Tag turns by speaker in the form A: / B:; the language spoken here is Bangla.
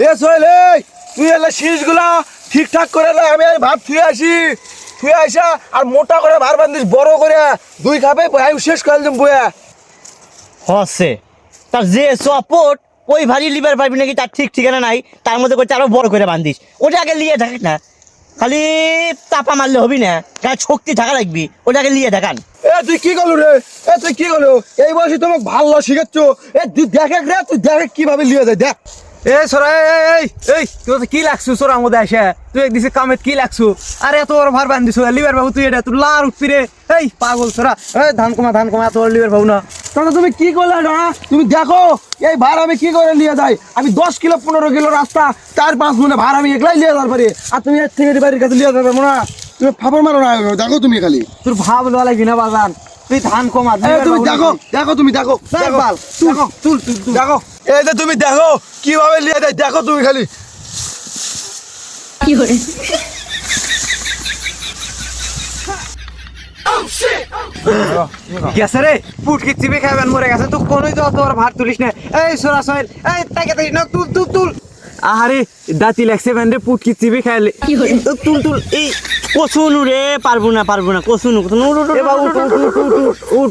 A: এ সোহেল এই তুই এলে শীষগুলা ঠিকঠাক করে লে, আমি ভাত থুয়ে আসি, থুয়ে আসা আর মোটা করে ভার বান্ধিস বড় করে, দুই খাবে বয়া শেষ করে দিম বয়া।
B: হচ্ছে তার যে সপোর্ট ওই ভারী লিবার পারবি নাকি তার ঠিক ঠিকানা নাই, তার মধ্যে করতে আরো বড় করে বান্ধিস, ওটা আগে লিয়ে থাকিস না, খালি চাপা মারলে হবি না, গায়ে শক্তি থাকা লাগবি, ওটাকে লিয়ে দেখান।
A: এ তুই কি করলু রে, এ তুই কি করলু, এই বয়সে তোমাকে ভালো শিখাচ্ছ, এ তুই দেখে রে, তুই দেখে কিভাবে লিয়ে যায় দেখ।
C: এ সোরা এই তুই তো কি লাগছু সোরার মধ্যে আসে, তুই এক দিছে কামেত কি লাগছু, আরে এত বড় ভার বান্ধিস লিবার বাবু, তুই এটা তুই লার উঠবি রে, এই পাগল সোরা, এই ধান কমা এত বড় লিবার বাবু না।
A: তাহলে তুমি কি করলে না, তুমি দেখো এই ভার আমি কি করে নিয়ে যাই, আমি 10 কিলো 15 কিলো রাস্তা 4-5 মিনিটে ভার আমি একলাই নিয়ে যাওয়ার পারি, আর তুমি এর থেকে বাড়ির কাছে নিয়ে যাবে না, তুমি ফাপড় মারো না, দেখো তুমি খালি
C: তোর ভাব লওয়া লাগবি না বাজান, তুই ধান কমা
A: তুমি দেখো দেখো তুমি দেখো দেখো তুল দেখো, এই যে তুমি দেখো কিভাবে নিয়ে যায়, দেখো তুমি খালি।
C: গেছে রে পুটকি চিবি খাবেন মরে গেছে, তুই কোনোই তো অত বড় ভার তুলিস না, এই সোরা সোহেল এই তাকে তাই না, তুল আহারে দাঁতি লাগছে রে পুটকি চিবি খাইলে, তুল এই
B: কচুনু রে, পারবো না কচুনু
C: এ বাবু উঠ